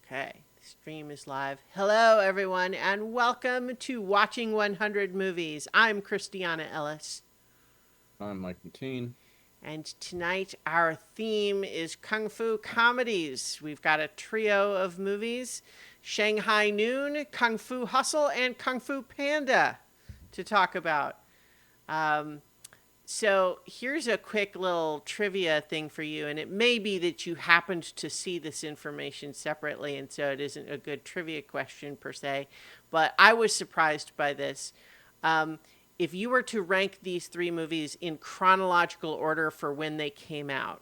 Okay, the stream is live. Hello, everyone, and welcome to Watching 100 Movies. I'm Christiana Ellis, I'm Mike Mateen. and tonight our theme is Kung Fu comedies. We've got a trio of movies: Shanghai Noon, Kung Fu Hustle, and Kung Fu Panda to talk about. Um, So here's a quick little trivia thing for you, and it may be that you happened to see this information separately, and so it isn't a good trivia question per se, but I was surprised by this. Um, if you were to rank these three movies in chronological order for when they came out,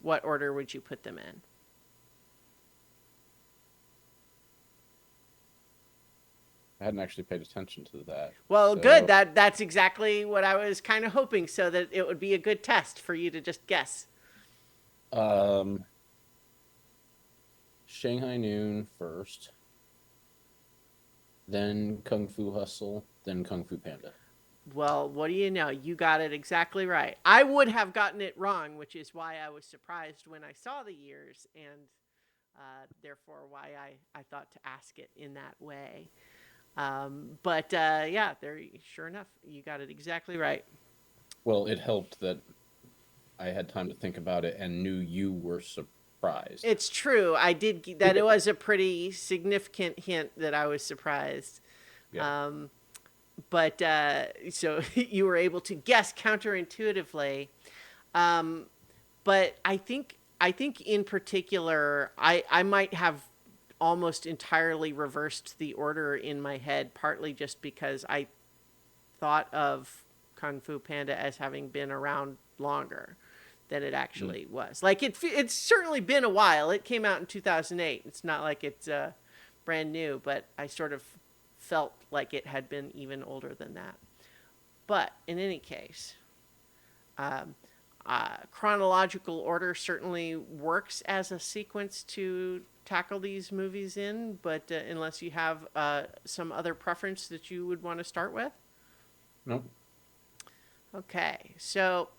what order would you put them in? I hadn't actually paid attention to that. Well, good. So, That's exactly what I was kind of hoping, so that it would be a good test for you to just guess. um, Shanghai Noon first, then Kung Fu Hustle, then Kung Fu Panda. Well, what do you know? You got it exactly right. I would have gotten it wrong, which is why I was surprised when I saw the years, and therefore why I thought to ask it in that way. But yeah, there. Sure enough, you got it exactly right. Well, it helped that I had time to think about it and knew you were surprised. It's true. I did that. It was a pretty significant hint that I was surprised. Yeah. Um, but so you were able to guess counterintuitively. Um, but I think in particular, I might have almost entirely reversed the order in my head, partly just because I thought of Kung Fu Panda as having been around longer than it Mm. actually was. Like it's certainly been a while. It came out in 2008. It's not like it's brand new, but I sort of felt like it had been even older than that. But in any case, um, chronological order certainly works as a sequence to tackle these movies in, but unless you have some other preference that you would want to start with. Nope. Okay, so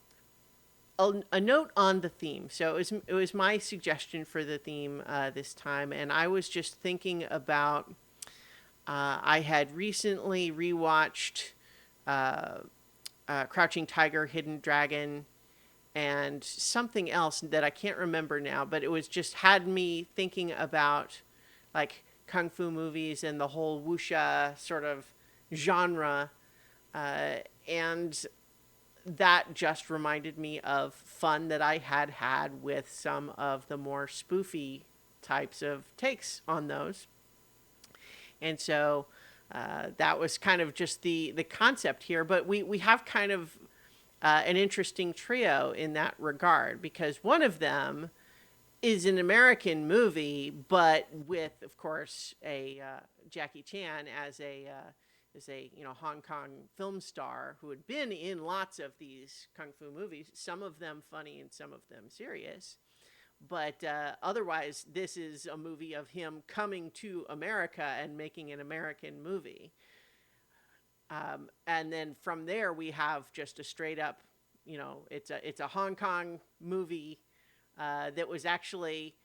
a note on the theme. So it was my suggestion for the theme this time, and I was just thinking about. I had recently rewatched uh, Crouching Tiger, Hidden Dragon, and something else that I can't remember now, but it was just had me thinking about like kung fu movies and the whole wuxia sort of genre. And that just reminded me of fun that I had had with some of the more spoofy types of takes on those. And so that was kind of just the concept here. But we have kind of an interesting trio in that regard because one of them is an American movie, but with, of course, a Jackie Chan as a Hong Kong film star who had been in lots of these kung fu movies, some of them funny and some of them serious. But otherwise, this is a movie of him coming to America and making an American movie. And then from there, we have just a straight up, it's a Hong Kong movie that was actually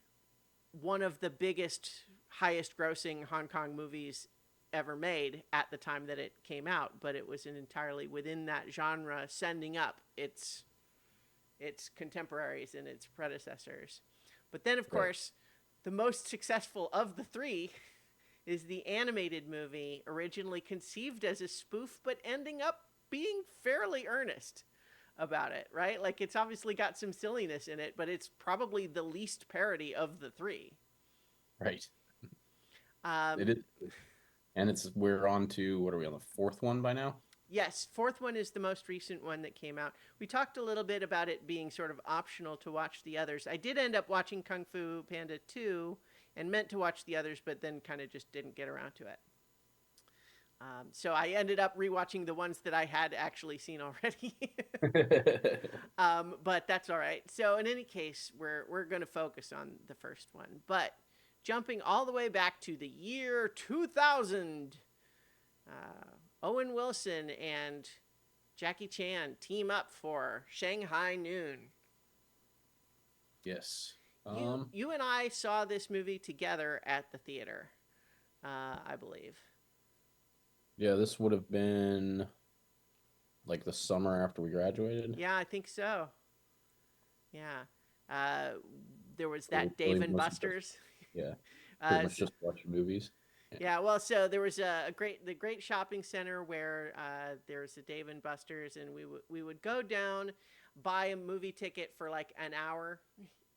one of the biggest, highest grossing Hong Kong movies ever made at the time that it came out, but it was entirely within that genre, sending up its contemporaries and its predecessors. But then, of Right. course, the most successful of the three is the animated movie, originally conceived as a spoof, but ending up being fairly earnest about it, right? Like it's obviously got some silliness in it, but it's probably the least parody of the three. Right. It Um, is. And we're on to, what are we on the fourth one by now? yes, fourth one is the most recent one that came out. We talked a little bit about it being sort of optional to watch the others. I did end up watching Kung Fu Panda 2 and meant to watch the others, but then kind of just didn't get around to it. So I ended up rewatching the ones that I had actually seen already. But that's all right. So in any case, we're going to focus on the first one. But jumping all the way back to the year 2000, Owen Wilson and Jackie Chan team up for Shanghai Noon. Yes. You Um, you and I saw this movie together at the theater, I believe. yeah, this would have been like the summer after we graduated. Yeah, I think so. Yeah. Uh, there was We that Dave really and must have just, Buster's. yeah, pretty uh, much just watching movies. Yeah. Yeah, well, so there was the great shopping center where there's a Dave and Buster's, and we would go down, buy a movie ticket for like an hour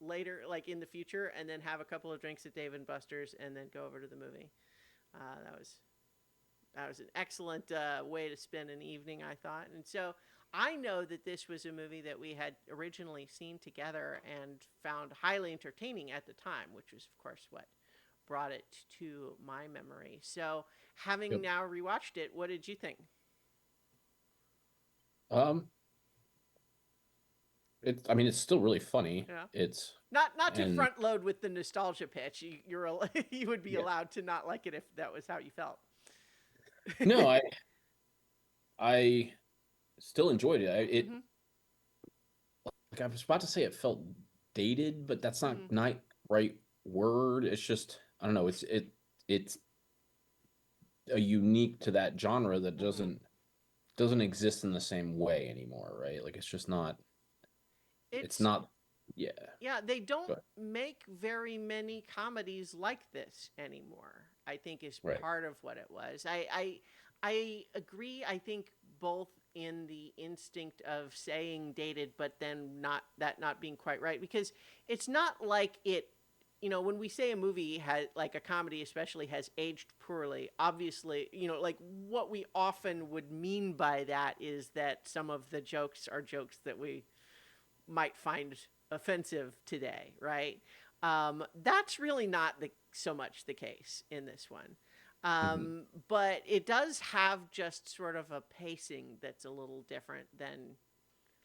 later, like in the future, and then have a couple of drinks at Dave and Buster's, and then go over to the movie. Uh, that was that was an excellent way to spend an evening, I thought. And so I know that this was a movie that we had originally seen together and found highly entertaining at the time, which was, of course, what brought it to my memory. So, having Yep. now rewatched it, what did you think? Um, I mean, it's still really funny. Yeah. It's Not to and front load with the nostalgia pitch. You would be yeah. allowed to not like it if that was how you felt. No, I still enjoyed it. Mhm. Like I was about to say it felt dated, but that's Mhm. not right word. It's just I don't know. It's a unique to that genre that Mhm. doesn't exist in the same way anymore, right? Like it's just not. It's It's not. Yeah. Yeah, they don't But make very many comedies like this anymore. I think is right. part of what it was. I agree. I think both in the instinct of saying dated, but then not being quite right, because it's not like it. When we say a movie has, like a comedy especially, has aged poorly, obviously, like what we often would mean by that is that some of the jokes are jokes that we might find offensive today, right? That's really not so much the case in this one. Hmm. But it does have just sort of a pacing that's a little different than,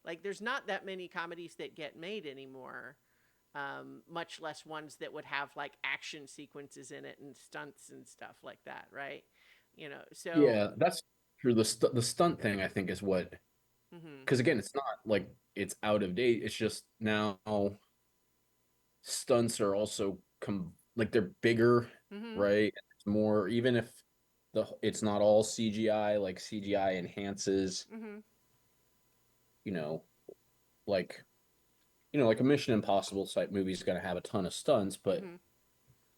like, there's not that many comedies that get made anymore, much less ones that would have like action sequences in it and stunts and stuff like that, right? So. Yeah, that's true. The stunt thing I think is what Hmm. because again, it's not like it's out of date. It's just now stunts are also like they're bigger, Hmm. right? It's more even if it's not all CGI, like CGI enhances, Hmm. you know, like like a Mission Impossible type movie is going to have a ton of stunts, but Hmm.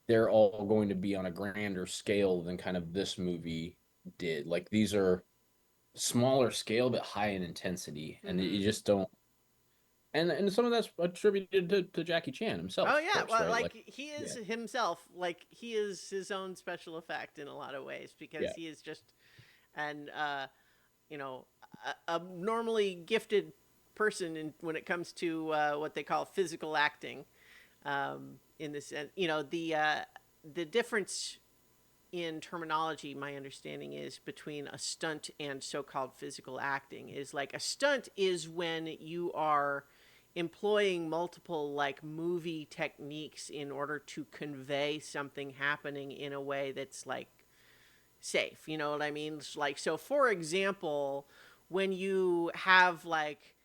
they're all going to be on a grander scale than kind of this movie did. Like these are smaller scale but high in intensity, and Hmm. you just don't. And some of that's attributed to Jackie Chan Oh himself, of yeah, course, well, right? like Like, he is yeah, himself, like he is his own special effect in a lot of ways, because yeah, he is just an you know a normally gifted person when it comes to what they call physical acting. In this, the difference in terminology, my understanding is, between a stunt and so-called physical acting is, like, a stunt is when you are employing multiple like movie techniques in order to convey something happening in a way that's like safe. You know what I mean? It's like, so for example, when you have like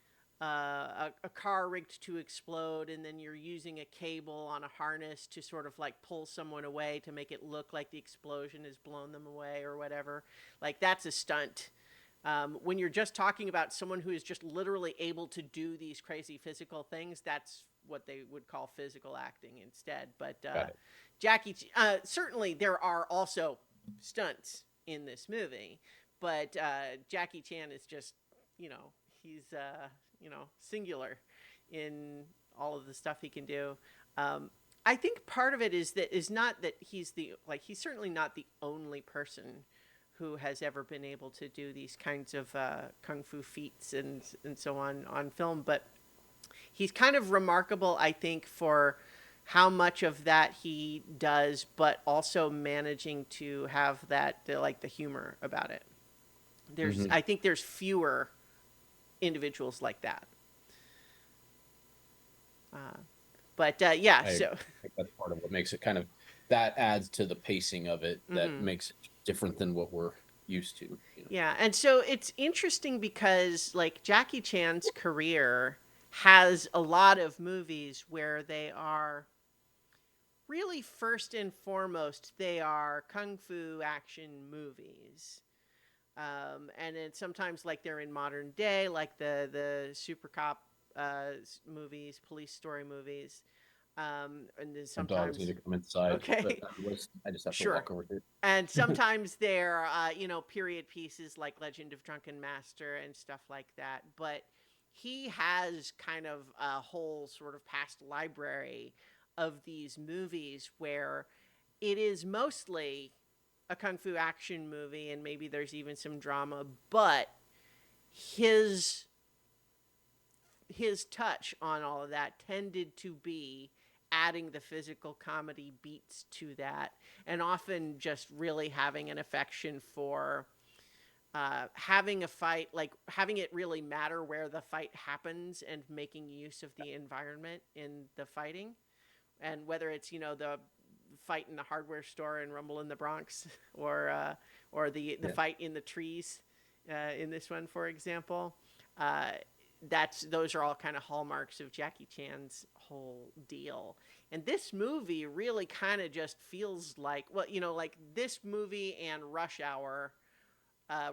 a car rigged to explode, and then you're using a cable on a harness to sort of like pull someone away to make it look like the explosion has blown them away or whatever, like that's a stunt. When you're just talking about someone who is just literally able to do these crazy physical things, that's what they would call physical acting instead. But got it. certainly there are also stunts in this movie, but Jackie Chan is just, he's singular in all of the stuff he can do. I think part of it is not that he's certainly not the only person who has ever been able to do these kinds of kung fu feats and so on film, but he's kind of remarkable, I think, for how much of that he does, but also managing to have like the humor about it. Hmm. I think there's fewer individuals like that. But yeah, I agree. so. I think that's part of what makes it kind of that adds to the pacing of it that Hmm. makes it different than what we're used to. Yeah, and so it's interesting because like Jackie Chan's career has a lot of movies where they are really first and foremost they are kung fu action movies. And then sometimes like they're in modern day, like the super cop movies, police story movies. And then My dogs need sometimes to come inside, but okay, I just have to sure. walk over here. And sometimes they're period pieces like Legend of Drunken Master and stuff like that. But he has kind of a whole sort of past library of these movies where it is mostly a kung fu action movie and maybe there's even some drama, but his his touch on all of that tended to be adding the physical comedy beats to that, and often just really having an affection for having a fight, like having it really matter where the fight happens and making use of the environment in the fighting. And whether it's, the fight in the hardware store in Rumble in the Bronx, or the Yeah. fight in the trees in this one, for example. Uh, those are all kind of hallmarks of Jackie Chan's whole deal. And this movie really kind of just feels like, well, like this movie and Rush Hour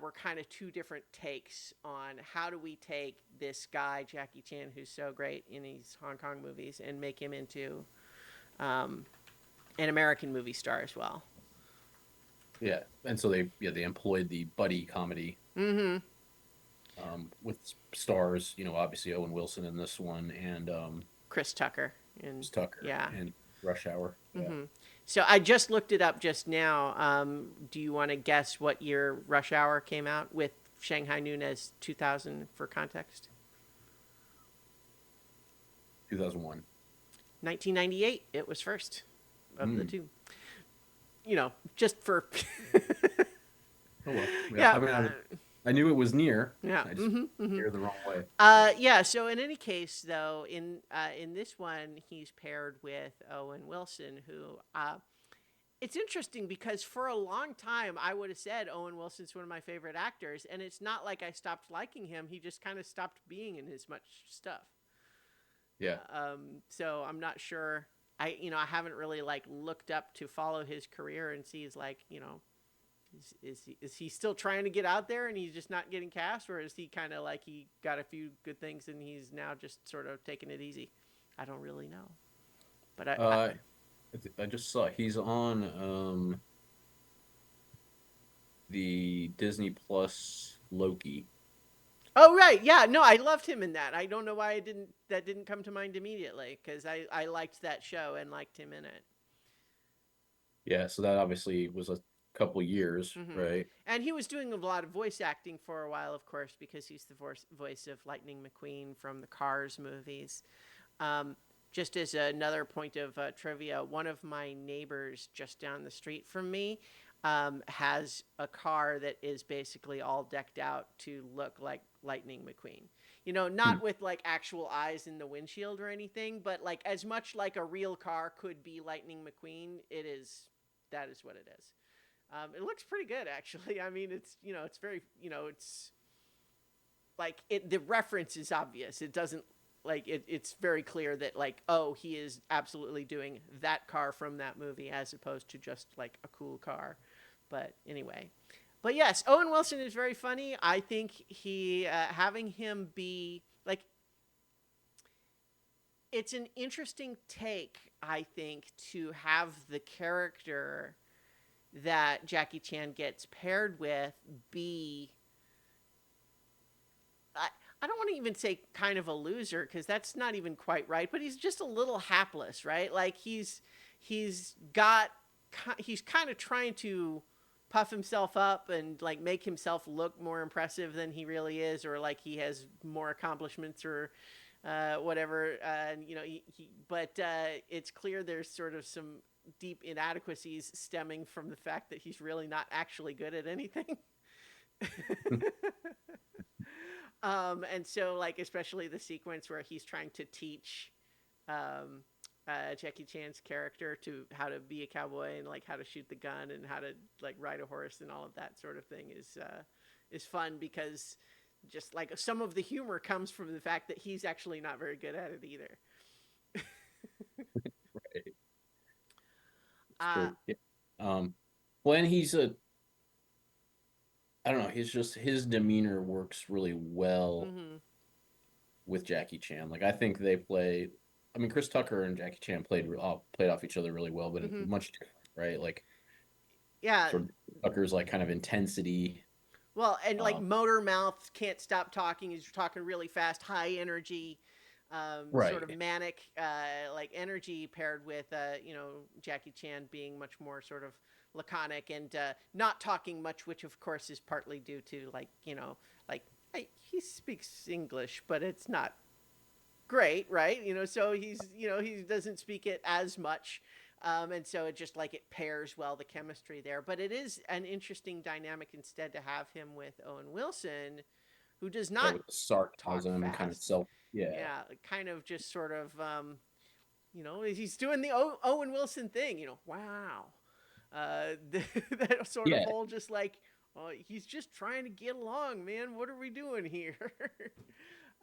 were kind of two different takes on how do we take this guy Jackie Chan, who's so great in these Hong Kong movies, and make him into um, an American movie star as well. Yeah, and so they employed the buddy comedy Mm-hmm. with stars, obviously Owen Wilson in this one, and Chris Tucker and Chris Tucker yeah. in Rush Hour. Yeah, Mm-hmm. So I just looked it up just now. Do you want to guess what year Rush Hour came out with Shanghai Noon as 2000 for context? 2001. 1998. It was first of the Mm. two. Just for Oh well, yeah. yeah. I mean, I knew it was near. Yeah. I just Mm-hmm, mm-hmm. near the wrong way. Yeah. So in any case, though, in this one, he's paired with Owen Wilson, who it's interesting because for a long time I would have said Owen Wilson's one of my favorite actors, and it's not like I stopped liking him. He just kind of stopped being in as much stuff. Yeah. So I'm not sure. I haven't really like looked up to follow his career and see, like, is he still trying to get out there and he's just not getting cast, or is he kind of like he got a few good things and he's now just sort of taking it easy? I don't really know, but Uh, I just saw he's on the Disney Plus Loki. oh right, yeah, no, I loved him in that. I don't know why that didn't come to mind immediately, because I liked that show and liked him in it. Yeah, so that obviously was a couple years, Hmm. right? And he was doing a lot of voice acting for a while, of course, because he's the voice of Lightning McQueen from the Cars movies. Um, just as another point of trivia, one of my neighbors just down the street from me has a car that is basically all decked out to look like Lightning McQueen. Hmm. Not with like actual eyes in the windshield or anything, but like as much like a real car could be Lightning McQueen, it is. That is what it is. It looks pretty good, actually. I mean, it's very, it's like the reference is obvious. It doesn't like it's very clear that like, oh, he is absolutely doing that car from that movie as opposed to just like a cool car. But anyway, but yes, Owen Wilson is very funny. I think he having him be like, it's an interesting take, I think, to have the character that Jackie Chan gets paired with be, I, I don't want to even say kind of a loser, because that's not even quite right, but he's just a little hapless, right? Like he's got he's kind of trying to puff himself up and like make himself look more impressive than he really is, or like he has more accomplishments or whatever. But it's clear there's sort of some deep inadequacies stemming from the fact that he's really not actually good at anything. And so, like, especially the sequence where he's trying to teach um, Jackie Chan's character to how to be a cowboy and like how to shoot the gun and how to like ride a horse and all of that sort of thing is fun, because just like some of the humor comes from the fact that he's actually not very good at it either. Right. It's Uh, true. Yeah. Um, well, and he's a, I don't know, he's just his demeanor works really well mm-hmm, with Jackie Chan. Like I think they play. I mean, Chris Tucker and Jackie Chan played off each other really well, but mm-hmm. much different, right? Like Yeah. sort of Tucker's like kind of intensity. Well, and like Um, motor mouth can't stop talking. He's talking really fast, high energy, sort of right. manic, like energy paired with, Jackie Chan being much more sort of laconic and not talking much, which of course is partly due to like, like he speaks English, but it's not great, right? So he doesn't speak it as much. And so it just like it pairs well the chemistry there. But it is an interesting dynamic instead to have him with Owen Wilson, who does Yeah, not with the talk sarcasm and kind of fast. self. Yeah, Yeah, kind of just sort of, he's doing the Owen Wilson thing, wow. That sort of yeah, whole just like, oh, he's just trying to get along, man. What are we doing here?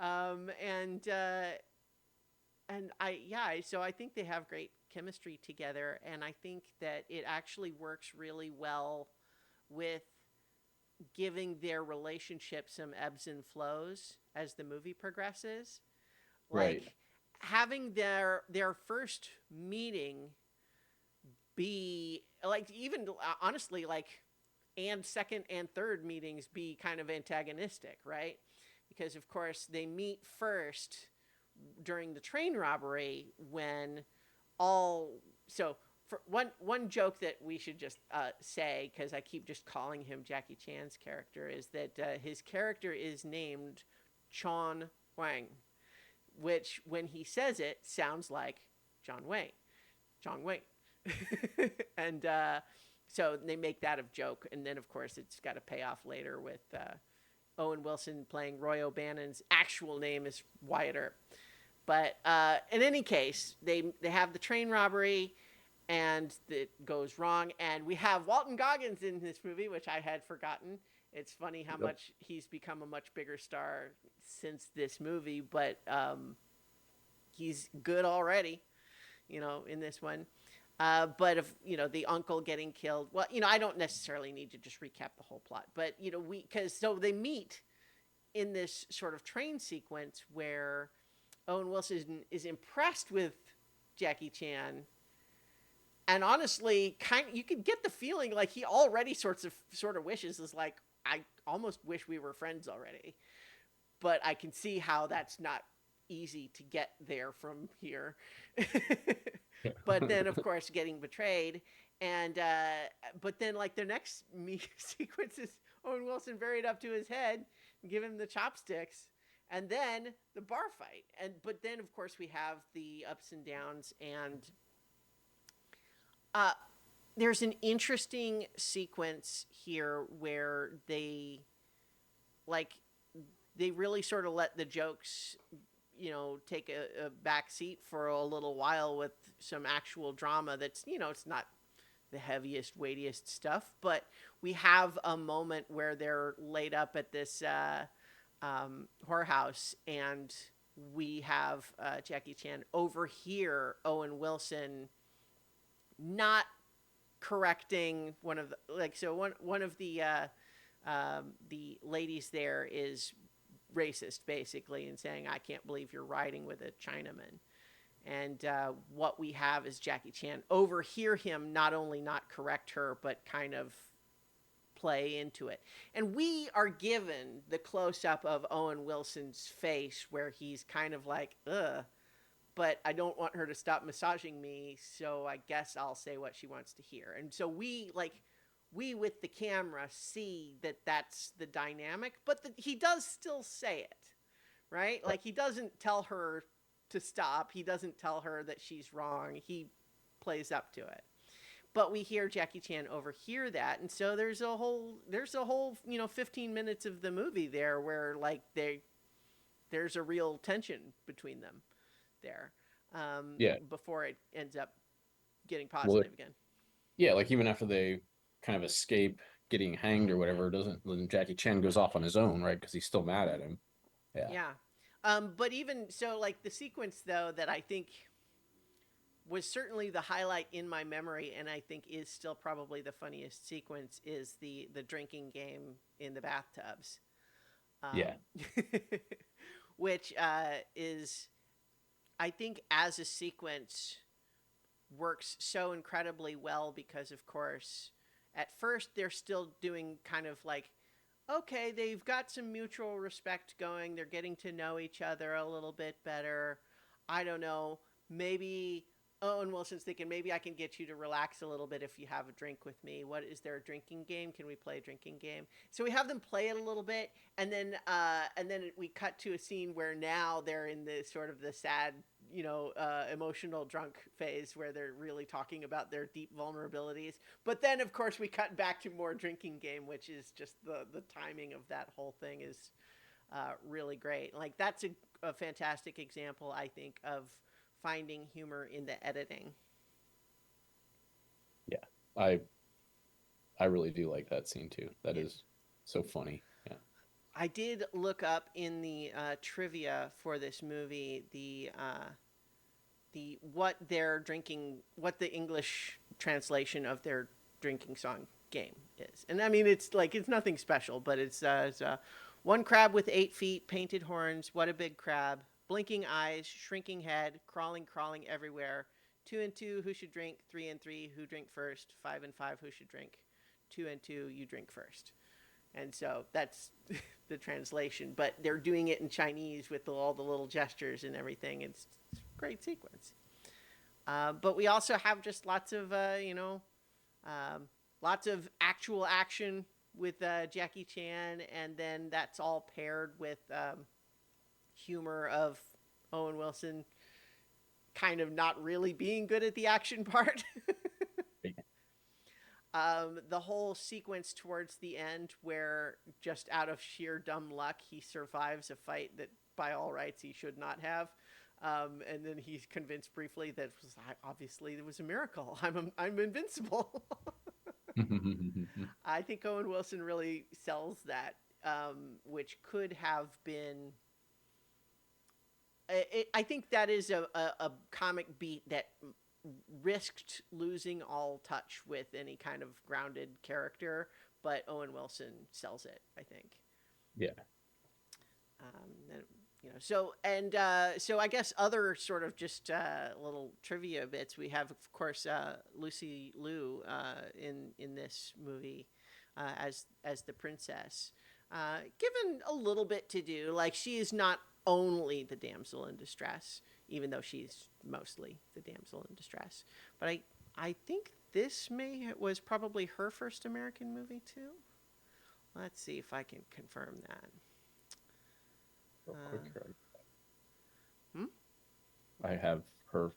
um, and uh, so I think they have great chemistry together, and I think that it actually works really well with giving their relationship some ebbs and flows as the movie progresses. right, Like having their first meeting be like, even honestly, like, and second and third meetings be kind of antagonistic, right? Because of course they meet first during the train robbery when all so for one joke that we should just say, because I keep just calling him Jackie Chan's character, is that his character is named Chon Wang, which when he says it sounds like John Wayne. John Wayne. And so they make that a joke, and then of course it's got to pay off later with Owen Wilson playing Roy O'Bannon's actual name is Wyatt Earp. But in any case, they have the train robbery, and it goes wrong. And we have Walton Goggins in this movie, which I had forgotten. It's funny how yep, much he's become a much bigger star since this movie, but he's good already, in this one. But if the uncle getting killed, well, I don't necessarily need to just recap the whole plot, but because so they meet in this sort of train sequence where Owen Wilson is impressed with Jackie Chan, and honestly, you could get the feeling like he already sort of wishes is like, I almost wish we were friends already, but I can see how that's not easy to get there from here. yeah, But then, of course, getting betrayed, and but then like the next sequence is Owen Wilson buried up to his head, give him the chopsticks, and then the bar fight, but then of course we have the ups and downs, and uh, there's an interesting sequence here where like they really sort of let the jokes take a back seat for a little while with some actual drama that's it's not the heaviest weightiest stuff, but we have a moment where they're laid up at this whorehouse, and we have Jackie Chan overhear Owen Wilson not correcting one of the like so one of the ladies there is racist basically and saying, I can't believe you're riding with a Chinaman. And what we have is Jackie Chan overhear him not only not correct her, but kind of play into it. And we are given the close up of Owen Wilson's face where he's kind of like, ugh, but I don't want her to stop massaging me, so I guess I'll say what she wants to hear. And so we with the camera see that that's the dynamic, but he does still say it, right? right, Like he doesn't tell her to stop. He doesn't tell her that she's wrong. He plays up to it. But we hear Jackie Chan overhear that, and so there's a whole 15 minutes of the movie there where like there's a real tension between them there, yeah. before it ends up getting Well, positive again. yeah, like even after they kind of escape getting hanged or whatever, doesn't then Jackie Chan goes off on his own, right? Because he's still mad at him. Yeah, Yeah. But even so, like the sequence though that I think was certainly the highlight in my memory, and I think is still probably the funniest sequence is the drinking game in the bathtubs, Yeah. um, which is, I think, as a sequence works so incredibly well because, of course, at first they're still doing kind of like, okay, they've got some mutual respect going. They're getting to know each other a little bit better. I don't know. Maybe Owen Wilson's thinking, maybe I can get you to relax a little bit if you have a drink with me. What is there, a drinking game? Can we play a drinking game? So we have them play it a little bit, and then we cut to a scene where now they're in the sort of the sad, emotional drunk phase where they're really talking about their deep vulnerabilities. But then, of course, we cut back to more drinking game, which is just the timing of that whole thing is really great. Like that's a fantastic example, I think, of finding humor in the editing. Yeah. I I really do like that scene too. That Yeah. is so funny. Yeah. I did look up in the trivia for this movie the what the English translation of their drinking song game is. And I mean, it's like, it's nothing special, but it's one crab with 8 feet, painted horns, what a big crab, blinking eyes, shrinking head, crawling, crawling everywhere. 2 and 2, who should drink? 3 and 3, who drink first? 5 and 5, who should drink? 2 and 2, you drink first. And so that's the translation, but they're doing it in Chinese with all the little gestures and everything. It's a great sequence. But we also have just lots of, lots of actual action with Jackie Chan, and then that's all paired with humor of Owen Wilson kind of not really being good at the action part. The whole sequence towards the end, where just out of sheer dumb luck, he survives a fight that by all rights he should not have. And then he's convinced briefly that obviously it was a miracle. I'm invincible. I think Owen Wilson really sells that, which could have been. I think that is a comic beat that risked losing all touch with any kind of grounded character, but Owen Wilson sells it, I think. Yeah. And, so I guess other sort of just little trivia bits. We have, of course, Lucy Liu in this movie as the princess, given a little bit to do. Like, she is not only the damsel in distress, even though she's mostly the damsel in distress. But I think this was probably her first American movie too. Let's see if I can confirm that. Real quick here. Hmm? I have her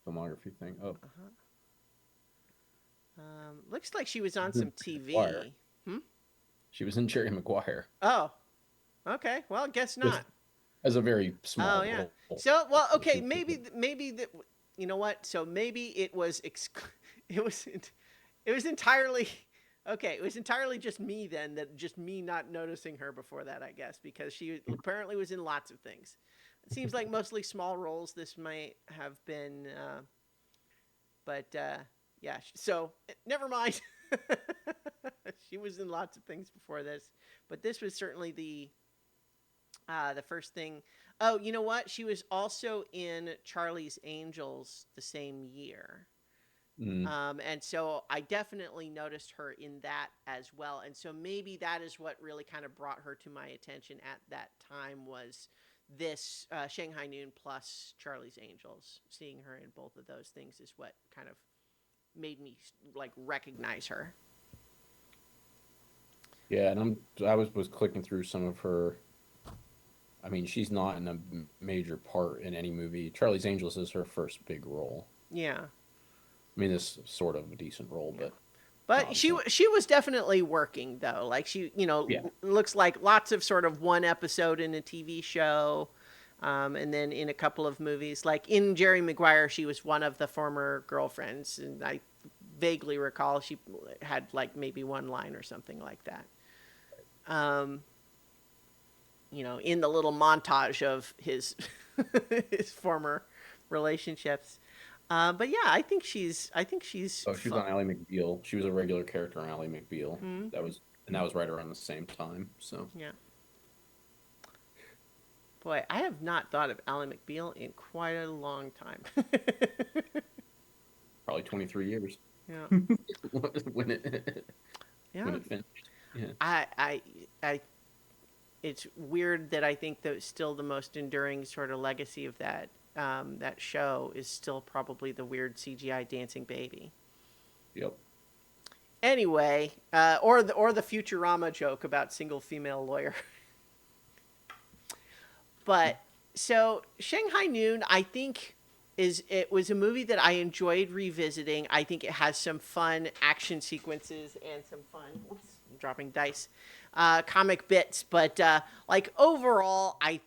filmography thing up. Uh-huh. Looks like she was on Jerry some Maguire. TV. Hmm? She was in Jerry Maguire. Oh, okay. Well, guess Just not. as a very Oh small yeah. role. So well, So okay. she was Maybe that. You know what? So maybe it was. It was. It was entirely. Okay, it was entirely just me then. That just me not noticing her before that, I guess, because she apparently was in lots of things. It seems like mostly small roles. This might have been, but yeah. So never mind. She was in lots of things before this, but this was certainly the first thing. Oh, you know what? She was also in Charlie's Angels the same year. mm, And so I definitely noticed her in that as well. And so maybe that is what really kind of brought her to my attention at that time, was this Shanghai Noon plus Charlie's Angels. Seeing her in both of those things is what kind of made me like recognize her. yeah, and I was clicking through some of her. I mean, she's not in a major part in any movie. Charlie's Angels is her first big role. Yeah. I mean, this is sort of a decent role, Yeah. but But not as much. she was definitely working though. Like she, Yeah. looks like lots of sort of one episode in a TV show, and then in a couple of movies. Like in Jerry Maguire, she was one of the former girlfriends, and I vaguely recall she had like maybe one line or something like that. Um, in the little montage of his his former relationships. But yeah, I think she's Oh, she was on Ally McBeal. She was a regular character on Ally McBeal. mm, That was right around the same time. So yeah. Boy, I have not thought of Alan McBeal in quite a long time. probably 23 years Yeah, when it when yeah. it finished. Yeah. I, I, I. It's weird that I think that still the most enduring sort of legacy of that show is still probably the weird CGI dancing baby. Yep. Anyway, or the Futurama joke about single female lawyer. But so Shanghai Noon, I think it was a movie that I enjoyed revisiting. I think it has some fun action sequences and some fun oops, I'm dropping dice, comic bits. But like overall, I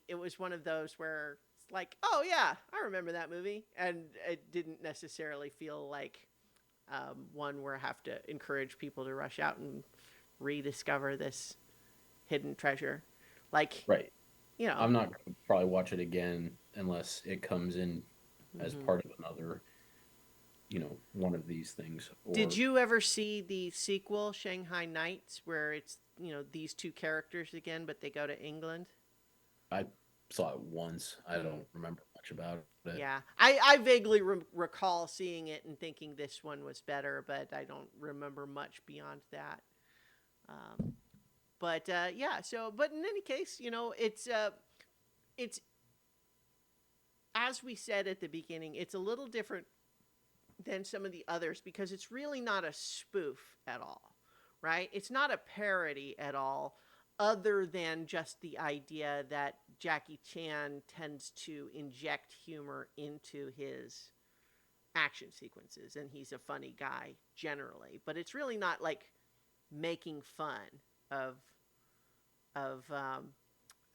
it was one of those where it's like, oh yeah, I remember that movie, and it didn't necessarily feel like one where I have to encourage people to rush out and rediscover this hidden treasure. Like, Right. you know, I'm not gonna probably watch it again unless it comes in as hmm part of another, one of these things. did Or you ever see the sequel, Shanghai Nights, where it's, these two characters again, but they go to England? I saw it once. I Mm, don't remember much about it. yeah. I vaguely recall seeing it and thinking this one was better, but I don't remember much beyond that. Um, but yeah, but in any case, it's, as we said at the beginning, it's a little different than some of the others because it's really not a spoof at all, right? It's not a parody at all, other than just the idea that Jackie Chan tends to inject humor into his action sequences, and he's a funny guy generally. But it's really not like making fun of of um,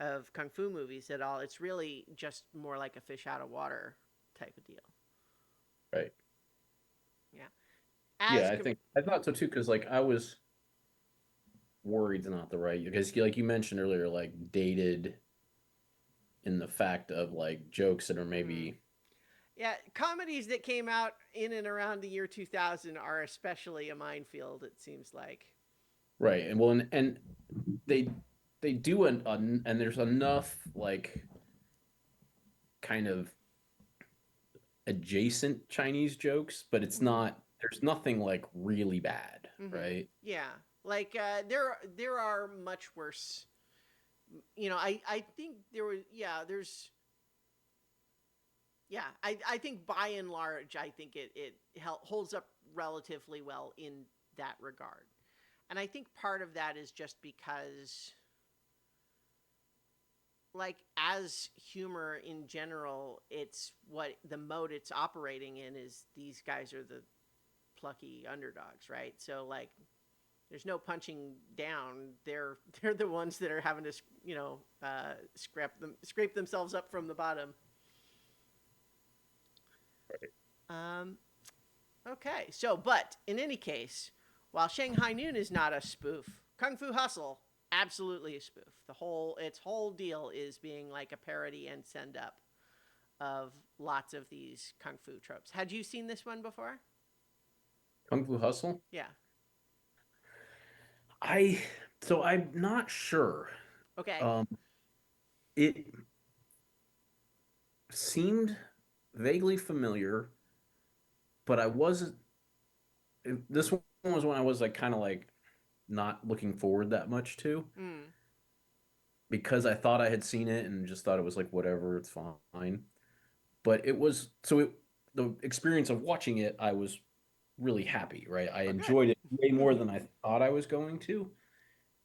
of kung fu movies at all. It's really just more like a fish out of water type of deal. Right. Yeah. Yeah, As I thought so too, because like I was worried's not the right because like you mentioned earlier, like dated in the fact of like jokes that are mm, maybe yeah, comedies that came out in and around the year 2000 are especially a minefield, it seems like. right. And well, and they they do and there's enough like kind of adjacent Chinese jokes, but it's Hmm. not. There's nothing like really bad, Hmm. right? Yeah, like there are much worse. I think there was I think by and large I think it holds up relatively well in that regard, and I think part of that is just because like as humor in general, it's what the mode it's operating in is these guys are the plucky underdogs, right? So like there's no punching down. They're the ones that are having to scrape themselves up from the bottom. Um, okay, so but in any case, while Shanghai Noon is not a spoof, Kung Fu Hustle absolutely a spoof. Its whole deal is being like a parody and send up of lots of these kung fu tropes. Had you seen this one before? Kung Fu Hustle. Yeah. I so I'm not sure. Okay. Um, it seemed vaguely familiar, but I wasn't. This one was when I was like kind of like not looking forward that much to Mm. because I thought I had seen it and just thought it was like whatever, it's fine. But it was so it the experience of watching it, I was really happy, right? I Oh, good. enjoyed it way more than I thought I was going to.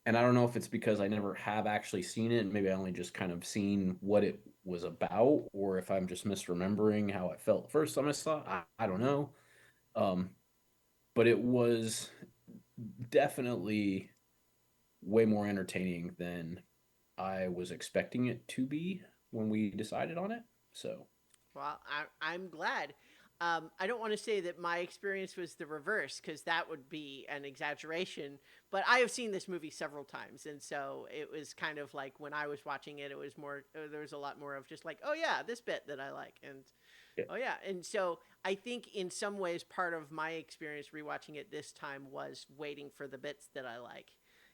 And I don't know if it's because I never have actually seen it, and maybe I only just kind of seen what it was about, or if I'm just misremembering how I felt first time I saw it. I don't know. Um, but it was definitely way more entertaining than I was expecting it to be when we decided on it. So, Well, I'm glad. I don't want to say that my experience was the reverse because that would be an exaggeration. But I have seen this movie several times, and so it was kind of like when I was watching it, it was more. There was a lot more of just like, oh yeah, this bit that I like, and Yeah. Oh yeah, and so I think in some ways part of my experience rewatching it this time was waiting for the bits that I like.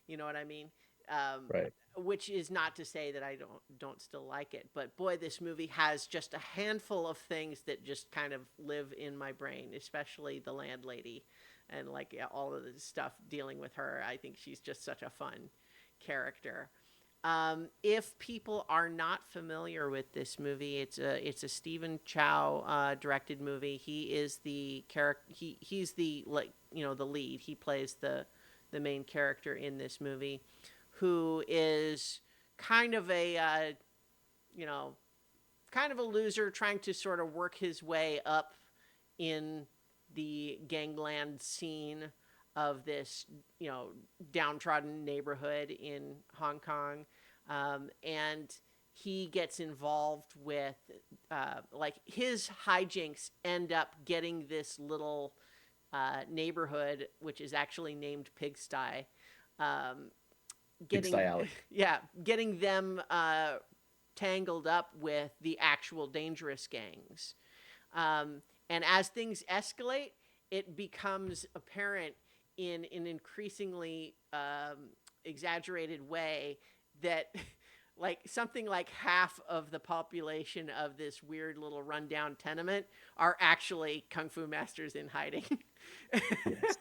You know what I mean? Um, Right. which is not to say that I don't still like it, but boy, this movie has just a handful of things that just kind of live in my brain, especially the landlady, and like yeah, all of the stuff dealing with her. I think she's just such a fun character. If people are not familiar with this movie, it's a Stephen Chow directed movie. He is the character. He's the like the lead. He plays the main character in this movie, who is kind of a you know kind of a loser trying to sort of work his way up in the gangland scene of this, downtrodden neighborhood in Hong Kong. And he gets involved with, like, his hijinks end up getting this little neighborhood, which is actually named Pigsty, um, Pigsty getting, Alley. yeah, getting them tangled up with the actual dangerous gangs. And as things escalate, it becomes apparent in an increasingly exaggerated way that like something like half of the population of this weird little rundown tenement are actually kung fu masters in hiding. Yes.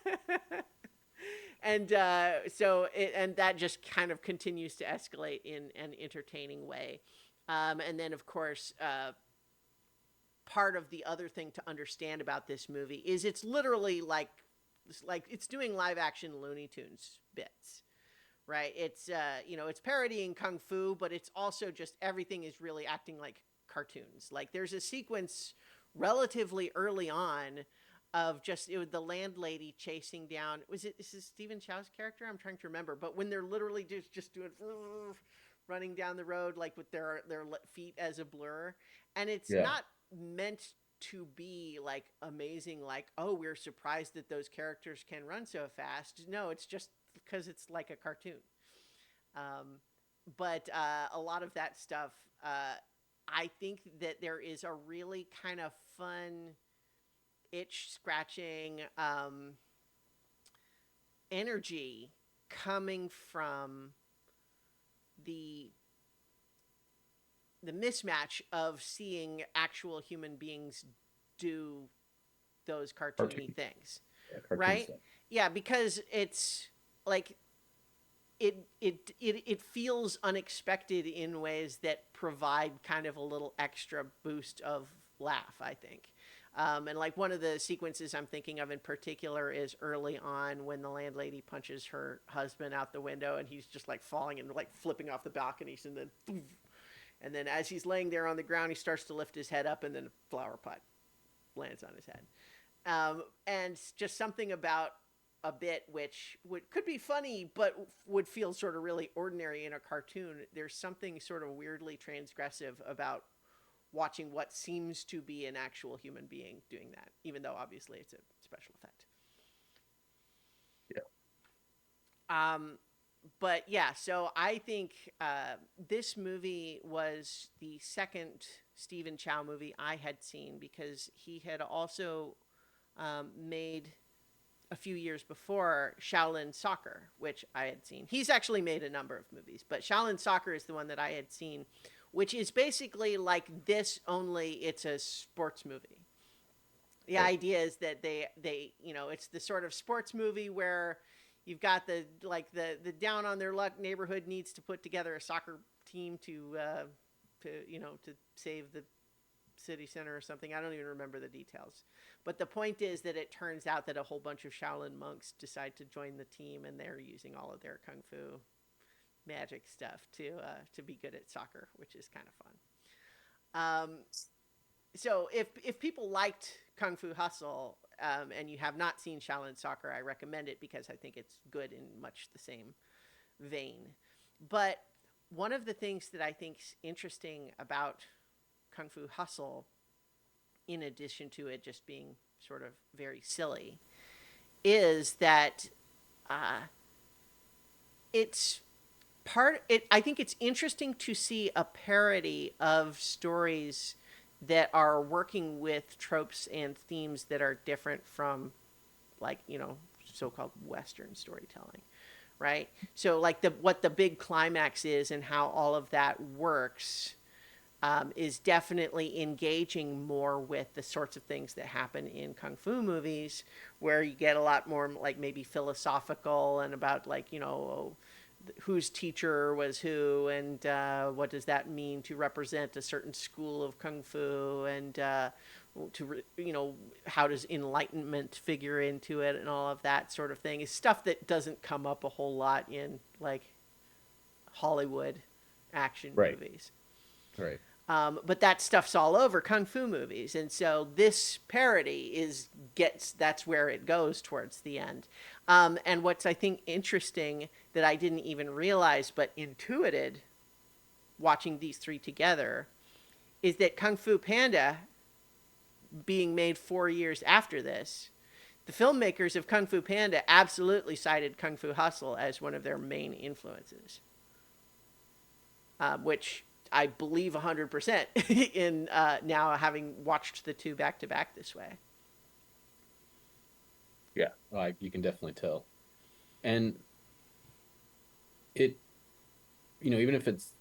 And and that just kind of continues to escalate in an entertaining way. And then of course part of the other thing to understand about this movie is it's literally like it's doing live action Looney Tunes bits, right? It's it's parodying kung fu, but it's also just everything is really acting like cartoons. Like there's a sequence relatively early on of just the landlady chasing down. Was it this is Stephen Chow's character? I'm trying to remember, but when they're literally just doing running down the road like with their feet as a blur, and it's Yeah. not meant to be like amazing, like, oh, we're surprised that those characters can run so fast. No, it's just because it's like a cartoon. um, but a lot of that stuff, I think that there is a really kind of fun itch scratching energy coming from the the mismatch of seeing actual human beings do those cartoony Cartoon. things, Yeah, cartoon right? stuff. Yeah, because it's like it feels unexpected in ways that provide kind of a little extra boost of laugh, I think. And like one of the sequences I'm thinking of in particular is early on when the landlady punches her husband out the window and he's just like falling and like flipping off the balconies, and then as he's laying there on the ground he starts to lift his head up and then a flower pot lands on his head. And just something about a bit which could be funny but would feel sort of really ordinary in a cartoon. There's something sort of weirdly transgressive about watching what seems to be an actual human being doing that, even though obviously it's a special effect. Yeah. Um, but yeah, so I think this movie was the second Stephen Chow movie I had seen because he had also made a few years before Shaolin Soccer, which I had seen. He's actually made a number of movies, but Shaolin Soccer is the one that I had seen, which is basically like this, only it's a sports movie. The Right. idea is that it's the sort of sports movie where you've got the down on their luck neighborhood needs to put together a soccer team to save the city center or something. I don't even remember the details. But the point is that it turns out that a whole bunch of Shaolin monks decide to join the team, and they're using all of their kung fu magic stuff to be good at soccer, which is kind of fun. Um, so if people liked Kung Fu Hustle, and you have not seen Shaolin Soccer, I recommend it because I think it's good in much the same vein. But one of the things that I think's interesting about Kung Fu Hustle, in addition to it just being sort of very silly, is that uh, it's I think it's interesting to see a parody of stories that are working with tropes and themes that are different from, like, so-called Western storytelling, right? So like the what the big climax is and how all of that works, is definitely engaging more with the sorts of things that happen in kung fu movies, where you get a lot more like maybe philosophical and about, like, whose teacher was who, and what does that mean to represent a certain school of kung fu, and how does enlightenment figure into it, and all of that sort of thing is stuff that doesn't come up a whole lot in, like, Hollywood action Right. movies. Right. But that stuff's all over kung fu movies, and so this parody is gets that's where it goes towards the end. And what's, I think, interesting that I didn't even realize but intuited watching these three together is that Kung Fu Panda, being made 4 years after this, the filmmakers of Kung Fu Panda absolutely cited Kung Fu Hustle as one of their main influences, which I believe 100% in, now having watched the two back to back this way. Yeah. Like you can definitely tell. And it, even if it's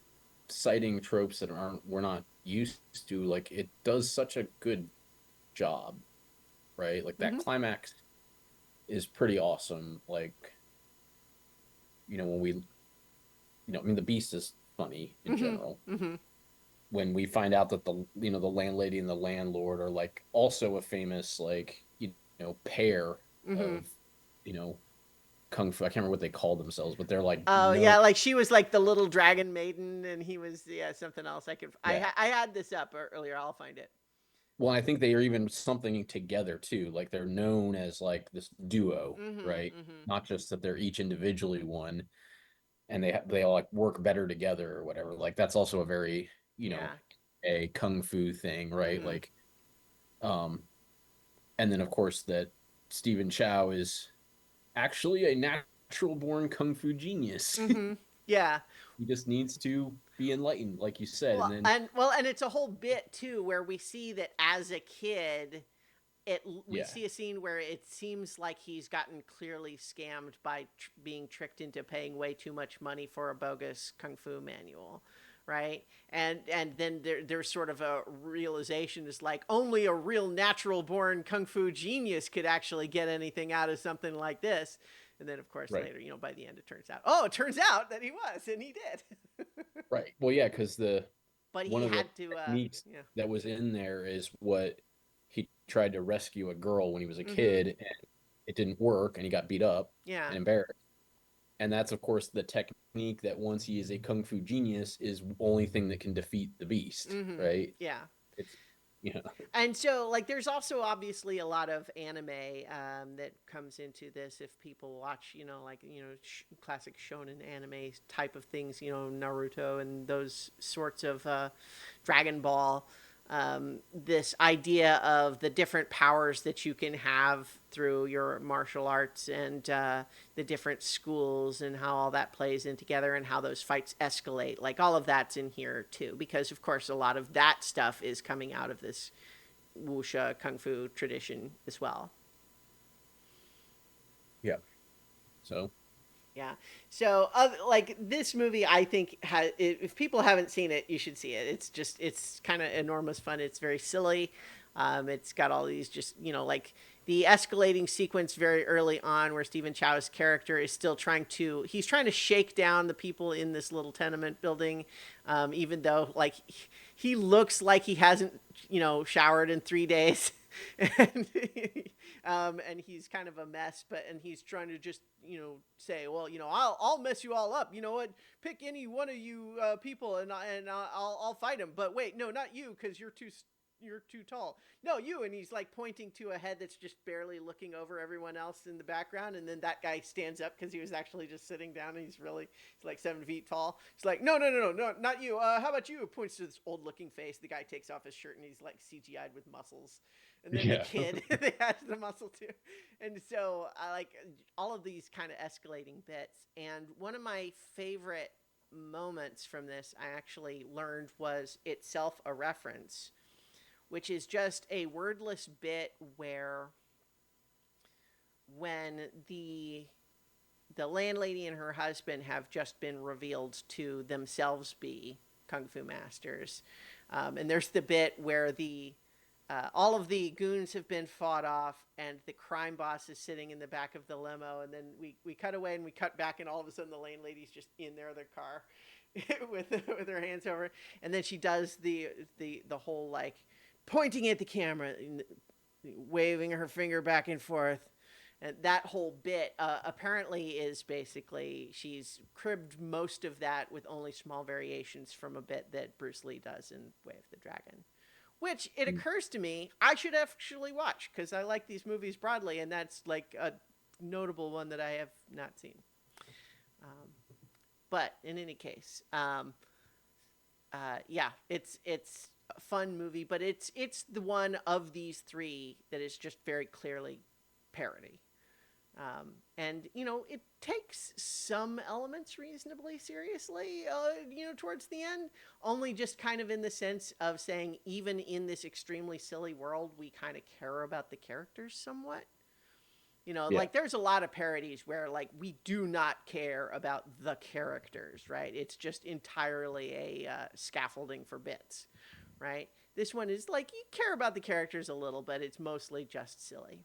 citing tropes that aren't we're not used to, like it does such a good job, right? Like that Mm-hmm. climax is pretty awesome. Like, when I mean, the Beast is funny in Mm-hmm. general. Mm-hmm. When we find out that the landlady and the landlord are like also a famous, like, pair Mm-hmm. of, you know, kung fu. I can't remember what they call themselves, but they're like Oh no, yeah, like she was like the little dragon maiden, and he was, yeah, something else. yeah. I had this up earlier. I'll find it. Well, I think they are even something together too. Like they're known as like this duo, Mm-hmm. right? Mm-hmm. Not just that they're each individually one, and they all like work better together or whatever. Like that's also a very, Yeah. a kung fu thing, right? Mm-hmm. Like, um, and then of course that Stephen Chow is actually a natural born kung fu genius. Mm-hmm. Yeah. He just needs to be enlightened, like you said, and Well, then and it's a whole bit too where we see that as a kid, we yeah, see a scene where it seems like he's gotten clearly scammed by being tricked into paying way too much money for a bogus kung fu manual, right? And then there's sort of a realization is like only a real natural born kung fu genius could actually get anything out of something like this. And then of course right, later, by the end it turns out that he was, and he did. right. Well, yeah, because the But one he of the had to techniques yeah. that was in there is what he tried to rescue a girl when he was a Mhm. kid, and it didn't work, and he got beat up Yeah. and embarrassed. And that's of course the technique that once he is a kung fu genius is the only thing that can defeat the beast, Mhm. right? Yeah. It's you know, And so, like, there's also obviously a lot of anime, that comes into this. If people watch, like, classic shonen anime type of things, Naruto and those sorts of, Dragon Ball. This idea of the different powers that you can have through your martial arts, and the different schools, and how all that plays in together, and how those fights escalate. Like, all of that's in here too, because of course a lot of that stuff is coming out of this wuxia kung fu tradition as well. yeah. So Yeah. So, like, this movie, I think has, if people haven't seen it, you should see it. It's kind of enormous fun. It's very silly. It's got all these just, like the escalating sequence very early on where Stephen Chow's character is still he's trying to shake down the people in this little tenement building, even though, like, he looks like he hasn't, showered in 3 days. and and he's kind of a mess, and he's trying to just, say, well, I'll mess you all up. You know what? Pick any one of you, people, and I'll fight him. But wait, no, not you, because you're too tall. No, you. And he's like pointing to a head that's just barely looking over everyone else in the background, and then that guy stands up because he was actually just sitting down, and he's like 7 feet tall. He's like, no, no, no, no, no, not you. How about you? Points to this old looking face. The guy takes off his shirt, and he's like CGI'd with muscles. And then the yeah, kid, they had the muscle too. And so I like all of these kind of escalating bits. And one of my favorite moments from this, I actually learned, was itself a reference, which is just a wordless bit where when the landlady and her husband have just been revealed to themselves be kung fu masters. And there's the bit where the all of the goons have been fought off, and the crime boss is sitting in the back of the limo. And then we cut away and we cut back, and all of a sudden the landlady's just in there, the car, with her hands over, and then she does the whole like pointing at the camera, waving her finger back and forth. And that whole bit apparently is basically she's cribbed most of that with only small variations from a bit that Bruce Lee does in Way of the Dragon. Which it occurs to me I should actually watch because I like these movies broadly, and that's like a notable one that I have not seen. But in any case, yeah, it's a fun movie, but it's the one of these three that is just very clearly parody. And it takes some elements reasonably seriously, towards the end, only just kind of in the sense of saying, even in this extremely silly world, we kind of care about the characters somewhat. Yeah. Like there's a lot of parodies where like we do not care about the characters, right? It's just entirely a scaffolding for bits, right? This one is like you care about the characters a little, but it's mostly just silly.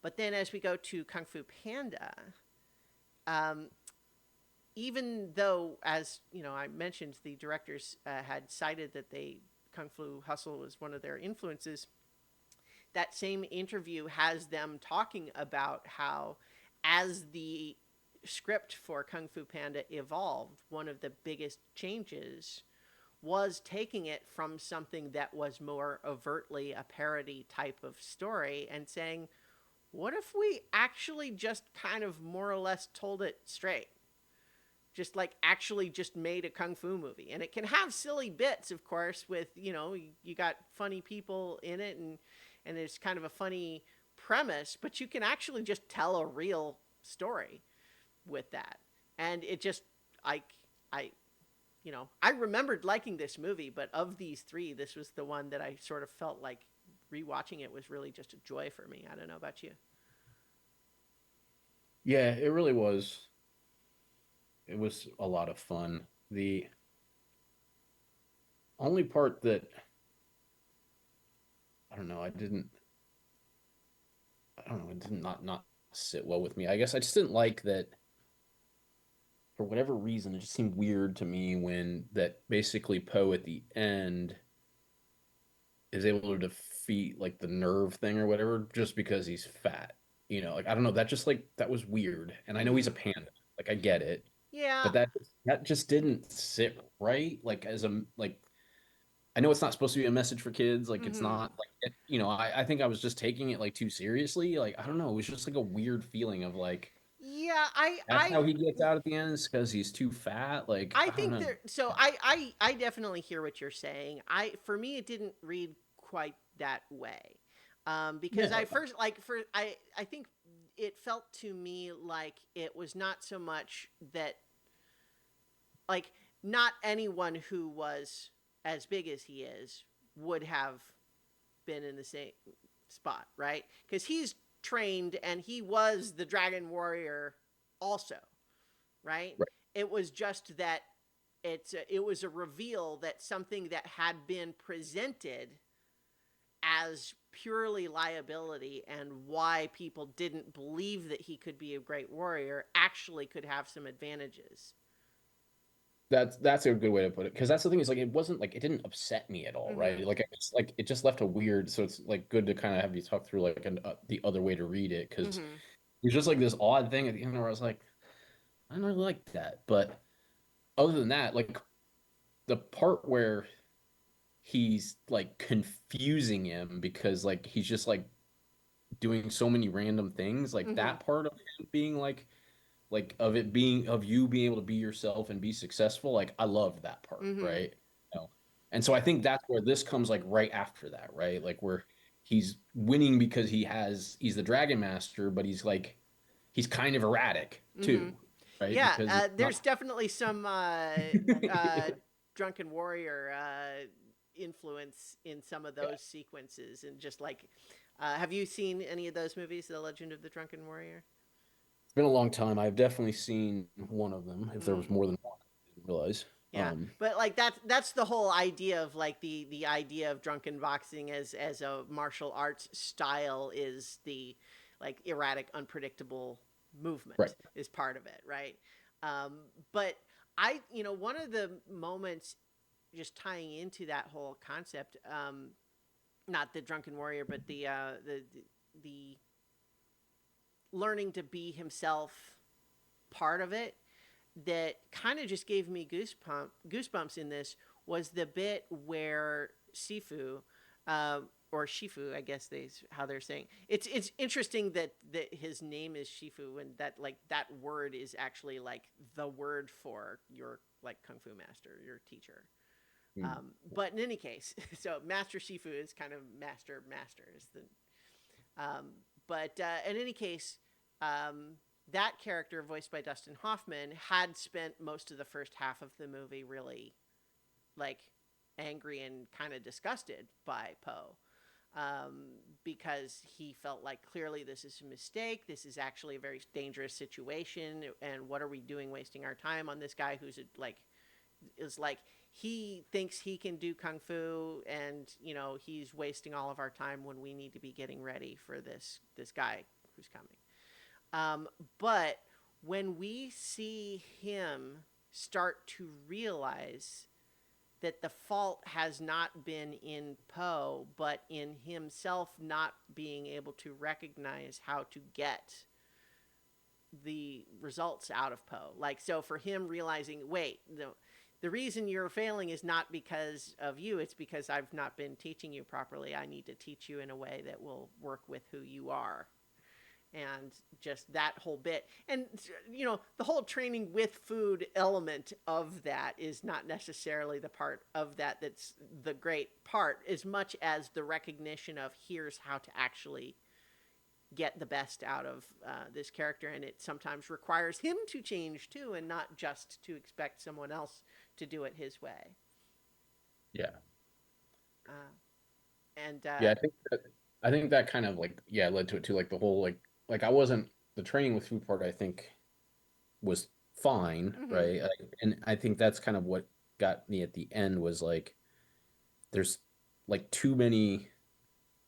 But then as we go to Kung Fu Panda, um, even though, as I mentioned, the directors had cited that Kung Fu Hustle was one of their influences, that same interview has them talking about how, as the script for Kung Fu Panda evolved, one of the biggest changes was taking it from something that was more overtly a parody type of story and saying, what if we actually just kind of more or less told it straight? Just like actually just made a kung fu movie. And it can have silly bits, of course, with, you got funny people in it, and it's kind of a funny premise, but you can actually just tell a real story with that. And it just, I I remembered liking this movie, but of these three, this was the one that I sort of felt like rewatching it was really just a joy for me. I don't know about you. Yeah, it really was. It was a lot of fun. The only part that I don't know, I don't know, it did not sit well with me. I guess I just didn't like that for whatever reason. It just seemed weird to me when that basically Poe at the end is able to defeat like the nerve thing or whatever just because he's fat. Like I don't know, that just like that was weird. And I know he's a Mm-hmm. panda. Like I get it. Yeah. But that just didn't sit right. Like as a like I know it's not supposed to be a message for kids. Like it's Mm-hmm. not like I think I was just taking it like too seriously. Like I don't know, it was just like a weird feeling of like Yeah. that's how he gets out at the end is because he's too fat. Like I I don't think know. there. So I definitely hear what you're saying. For me, it didn't read quite that way, because Yeah. I first like for I think it felt to me like it was not so much that like not anyone who was as big as he is would have been in the same spot, right? Because he's trained and he was the Dragon Warrior also, right? Right. It was just that it was a reveal that something that had been presented as purely liability and why people didn't believe that he could be a great warrior actually could have some advantages. That's a good way to put it. Because that's the thing is like it wasn't like it didn't upset me at all, right? Mm-hmm. Like it just left a weird. So it's like good to kind of have you talk through like the other way to read it because Mm-hmm. it was just like this odd thing at the end where I was like, I don't really like that. But other than that, like the part where he's like confusing him because like he's just like doing so many random things, like Mm-hmm. that part of him being like of it being of you being able to be yourself and be successful, like I loved that part, Mm-hmm. right? And so I think that's where this comes like right after that, right? Like where he's winning because he's the Dragon Master, but he's kind of erratic Mm-hmm. too, right? Yeah, Because it's there's not definitely some uh, drunken warrior influence in some of Yeah. those sequences. And just like, have you seen any of those movies, The Legend of the Drunken Warrior? It's been a long time. I've definitely seen one of them. If there was Mm. more than one, I didn't realize. Yeah, but like that's the whole idea of like the idea of drunken boxing as a martial arts style is the like erratic, unpredictable Right. movement is part of it, right? But one of the moments just tying into that whole concept, not the drunken warrior, but the learning to be himself part of it that kind of just gave me goosebumps in this was the bit where Sifu, or Shifu, I guess how they're saying it's interesting that his name is Shifu and that like that word is actually like the word for your like kung fu master, your teacher. Mm. But in any case, so Master Shifu is kind of master is the but in any case, that character, voiced by Dustin Hoffman, had spent most of the first half of the movie really like angry and kind of disgusted by Poe. Because he felt like clearly this is a mistake. This is actually a very dangerous situation. And what are we doing wasting our time on this guy who's is like he thinks he can do kung fu and he's wasting all of our time when we need to be getting ready for this guy who's coming. But when we see him start to realize that the fault has not been in Poe but in himself not being able to recognize how to get the results out of Poe. Like, so for him realizing, wait, the reason you're failing is not because of you, it's because I've not been teaching you properly. I need to teach you in a way that will work with who you are. And just that whole bit. And, the whole training with food element of that is not necessarily the part of that that's the great part, as much as the recognition of here's how to actually get the best out of this character, and it sometimes requires him to change too, and not just to expect someone else to do it his way. Yeah. Uh, and Yeah, I think that kind of like yeah led to it too. Like the whole like I wasn't the training with food part. I think was fine, mm-hmm. right? And I think that's kind of what got me at the end was like there's like too many.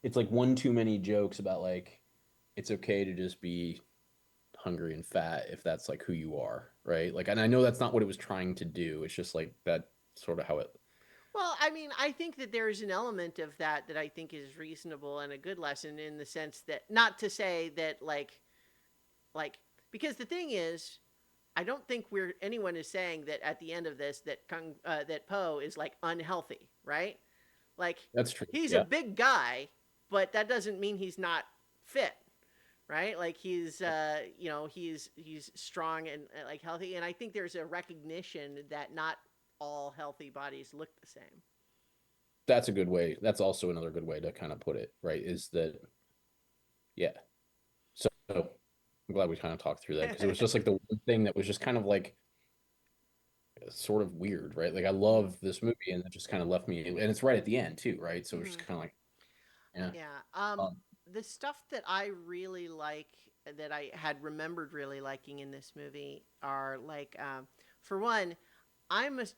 It's like one too many jokes about like it's okay to just be hungry and fat if that's like who you are, right? Like, and I know that's not what it was trying to do. It's just like that sort of how it. Well, I mean, I think that there's an element of that I think is reasonable and a good lesson in the sense that not to say that like because the thing is I don't think anyone is saying that at the end of this that Poe is like unhealthy, right? Like That's true. he's a Yeah, big guy, but that doesn't mean he's not fit, right? Like he's strong and like healthy, and I think there's a recognition that not all healthy bodies look the same. that's a good way. That's also another good way to kind of put it, right? Is that yeah. So I'm glad we kind of talked through that because it was just like the one thing that was just kind of like sort of weird, right? Like I Mm-hmm. love this movie and it just kind of left me, and it's right at the end too, right? So it's Mm-hmm. just kind of like yeah. Yeah. Um, The stuff that I really like, that I had remembered really liking in this movie, are like, for one,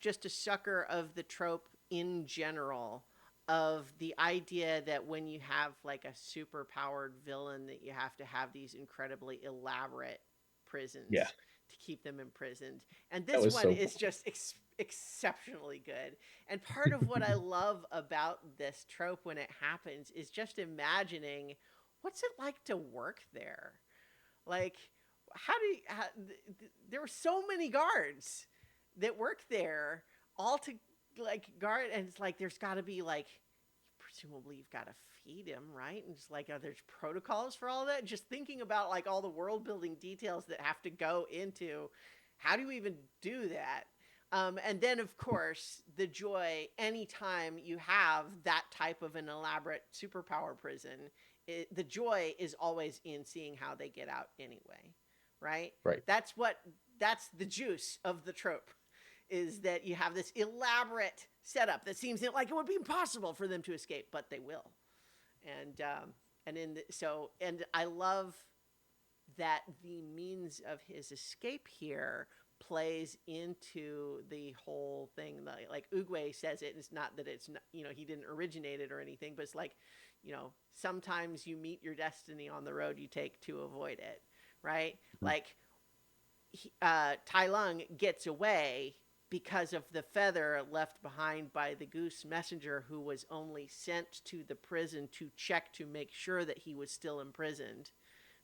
just a sucker of the trope in general of the idea that when you have like a super powered villain that you have to have these incredibly elaborate yeah, prisons to keep them imprisoned. And that this was one so is cool. just exceptionally good. And part of what I love about this trope when it happens is just imagining what's it like to work there. Like, there were so many guards that work there, all to like guard, and it's like there's got to be like presumably you've got to feed him, right? And just like there's protocols for all that. Just thinking about like all the world building details that have to go into how do you even do that. And then, of course, the joy anytime you have that type of an elaborate superpower prison, the joy is always in seeing how they get out anyway, right? Right. That's the juice of the trope, is that you have this elaborate setup that seems like it would be impossible for them to escape, but they will. And and I love that the means of his escape here plays into the whole thing. Like Uguay says it, it's not that it's not, he didn't originate it or anything, but it's like, sometimes you meet your destiny on the road you take to avoid it, right? Mhm. Like Tai Lung gets away because of the feather left behind by the goose messenger, who was only sent to the prison to check to make sure that he was still imprisoned,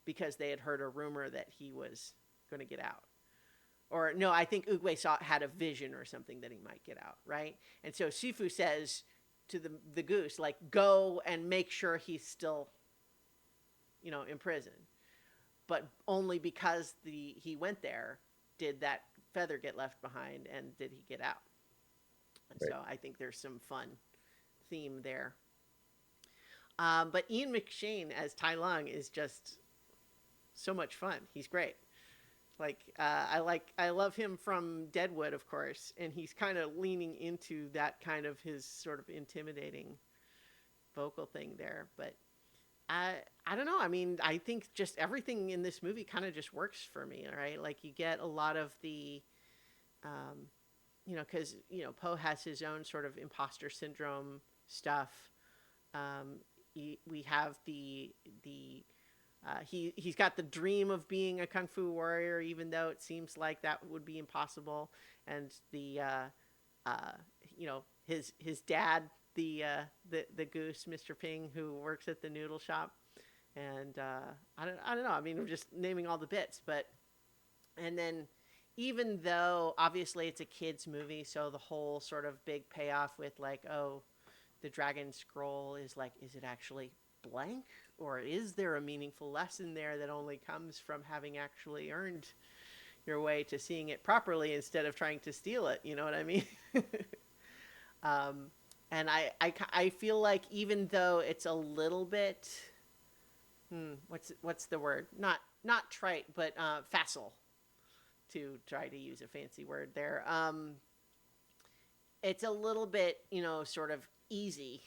because they had heard a rumor that he was going to get out. Or no, I think Uguay had a vision or something that he might get out, right? And so Sifu says to the goose, like, go and make sure he's still, in prison. But only because he went there did that feather get left behind, and did he get out. And Right. so I think there's some fun theme there. But Ian McShane as Tai Lung is just so much fun. He's great. I love him from Deadwood, of course, and he's kind of leaning into that kind of his sort of intimidating vocal thing there. But I don't know. I mean, I think just everything in this movie kind of just works for me, right? Like you get a lot of the, um, because Poe has his own sort of imposter syndrome stuff. We have the he's got the dream of being a kung fu warrior, even though it seems like that would be impossible. And uh, his dad, the goose, Mr. Ping, who works at the noodle shop, and I don't know. I mean, I'm just naming all the bits, but and then even though obviously it's a kids movie, so the whole sort of big payoff with like, oh, the dragon scroll is like, is it actually blank, or is there a meaningful lesson there that only comes from having actually earned your way to seeing it properly instead of trying to steal it? You know what I mean? um, and I feel like even though it's a little bit, what's the word? Not trite, but facile, to try to use a fancy word there. It's a little bit, sort of easy,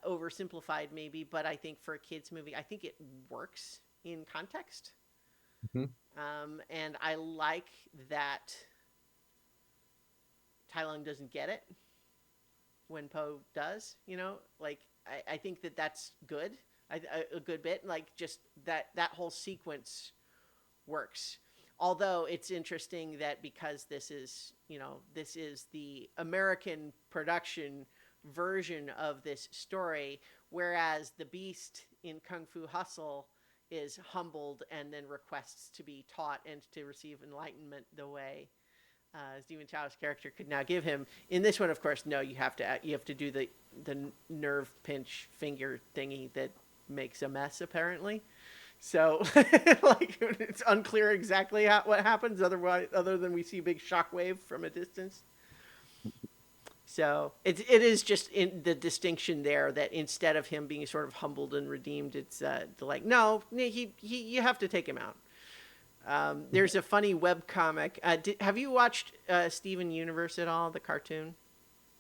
oversimplified maybe, but I think for a kids movie, I think it works in context. Mhm. And I like that Tai Lung doesn't get it when Poe does. Like I think that that's good. A good bit, like just that whole sequence works. Although it's interesting that because this is the American production version of this story, whereas the Beast in Kung Fu Hustle is humbled and then requests to be taught and to receive enlightenment the way Stephen Chow's character could now give him. In this one, of course, no, you have to do the nerve pinch finger thingy that makes a mess apparently. So, like, it's unclear exactly what happens. Other than we see a big shockwave from a distance. So it is just in the distinction there that instead of him being sort of humbled and redeemed, it's like, no, you have to take him out. There's a funny web comic. Have you watched Steven Universe at all? The cartoon.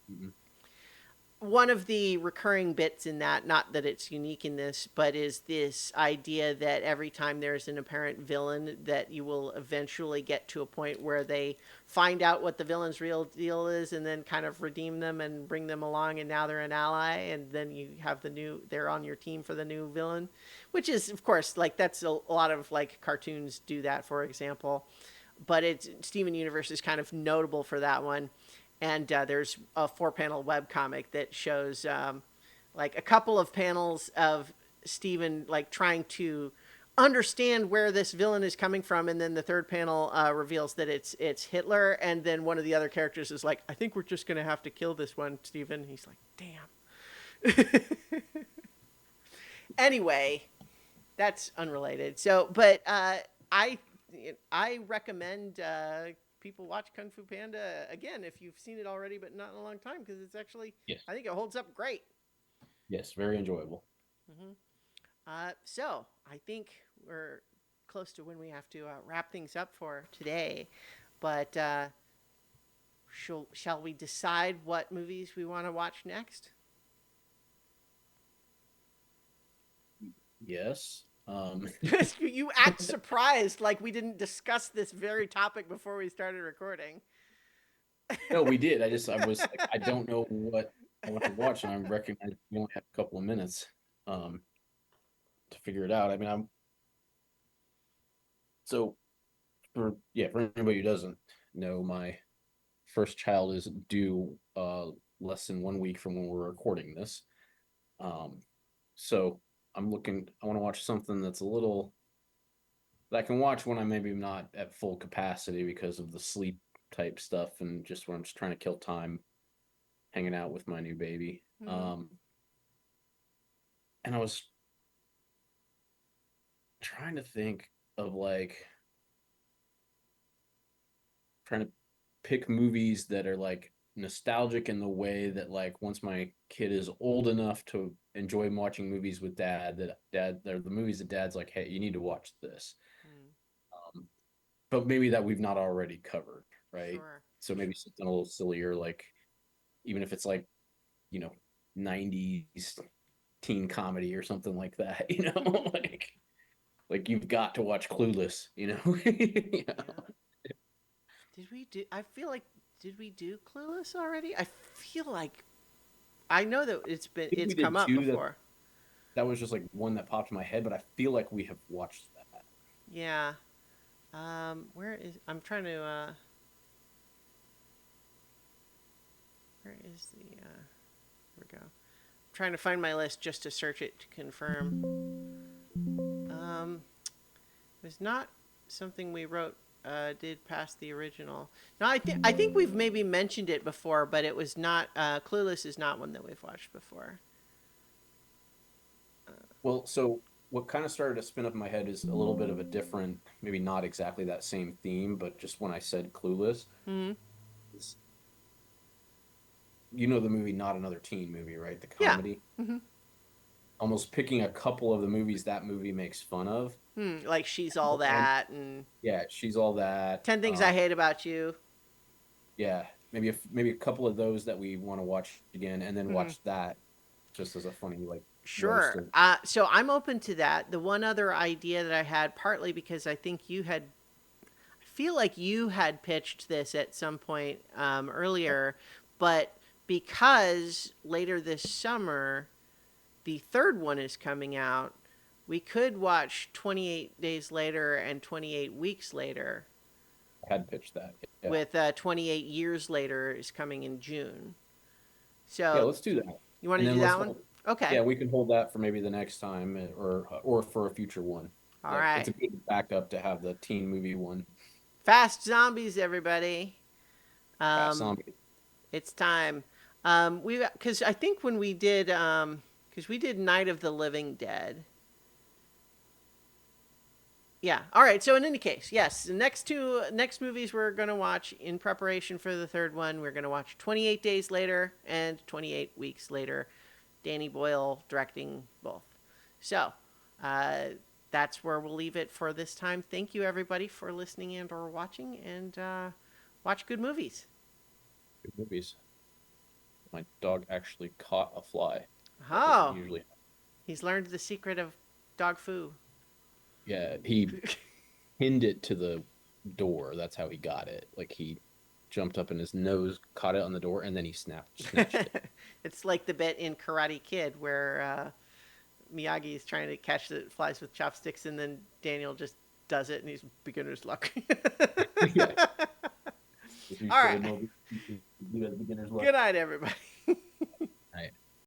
Mhm. One of the recurring bits in that, not that it's unique in this, but is this idea that every time there's an apparent villain, that you will eventually get to a point where they find out what the villain's real deal is and then kind of redeem them and bring them along, and now they're an ally, and then you have they're on your team for the new villain, which is, of course, like that's a lot of like cartoons do that, for example. But it's Steven Universe is kind of notable for that one. And there's a 4-panel web comic that shows like a couple of panels of Steven like trying to understand where this villain is coming from, and then the third panel reveals that it's Hitler, and then one of the other characters is like, I think we're just gonna have to kill this one, Steven. He's like, damn. Anyway, that's unrelated. So, but I I recommend people watch Kung Fu Panda again if you've seen it already, but not in a long time, because it's actually, Yes. I think it holds up great. Yes. Very enjoyable. Hmm. So I think we're close to when we have to wrap things up for today, but shall we decide what movies we want to watch next? Yes. You act surprised like we didn't discuss this very topic before we started recording. No, we did. I was like, I don't know what I want to watch, and I recognize we only have a couple of minutes um, to figure it out. I mean, I'm so for anybody who doesn't know, my first child is due less than 1 week from when we're recording this. Um, so I'm looking. I want to watch something that's a little that I can watch when I'm maybe not at full capacity because of the sleep type stuff and just when I'm just trying to kill time hanging out with my new baby. Hmm. And I was trying to think of like trying to pick movies that are like nostalgic in the way that like once my kid is old enough to enjoy watching movies with dad, that dad they're the movies that dad's like, hey, you need to watch this. Mm, Um, but maybe that we've not already covered, right? sure. So maybe something a little sillier, like even if it's like, you know, 90s teen comedy or something like that, like you've got to watch Clueless, you know? Yeah. Did we do? I feel like did we do Clueless already? I feel like I know that I think it's we come did up two. before. That was just like one that popped in my head, but I feel like we have watched that. Yeah. Where is I'm trying to where is the here we go. I'm trying to find my list just to search it to confirm. It was not something we wrote did past the original. No, I think we've maybe mentioned it before, but it was not Clueless is not one that we've watched before. Well, so what kind of started to spin up in my head is a little bit of a different, maybe not exactly that same theme, but just when I said Clueless, Hmm. it's, you know the movie Not Another Teen Movie, right? The Yeah. comedy. Hmm. Almost picking a couple of the movies that movie makes fun of. Like She's All And That and yeah, she's all that. 10 Things I Hate About You. Yeah, maybe a couple of those that we want to watch again, and then Hmm. watch that just as a funny like roast Sure. of. So I'm open to that. The one other idea that I had, partly because I think I feel like you had pitched this at some point earlier, but because later this summer, the third one is coming out, we could watch 28 Days Later and 28 Weeks Later, I had pitched that. Yeah, with 28 Years Later is coming in June. yeah. So Let's do that, you want and to do then let's that one? hold. Okay. Yeah, we can hold that for maybe the next time, or for a future one. All That it's right. a good backup to have the teen movie one. Fast Zombies, everybody. Fast Um, zombie. it's time. We because I think when we did because we did Night of the Living Dead. Yeah. All right. So in any case, yes, the next movies we're gonna watch in preparation for the third one. We're gonna watch 28 Days Later and 28 Weeks Later. Danny Boyle directing both. So uh, that's where we'll leave it for this time. Thank you everybody for listening and or watching, and watch good movies. Good movies. My dog actually caught a fly. That doesn't Oh, usually. he's learned the secret of dog foo. Yeah, he pinned it to the door. That's how he got it. Like he jumped up and his nose caught it on the door, and then he snatched it. It's like the bit in Karate Kid where Miyagi is trying to catch the flies with chopsticks, and then Daniel just does it, and he's beginner's luck. Yeah, if you All say right. no, you have beginner's luck. Good night, everybody.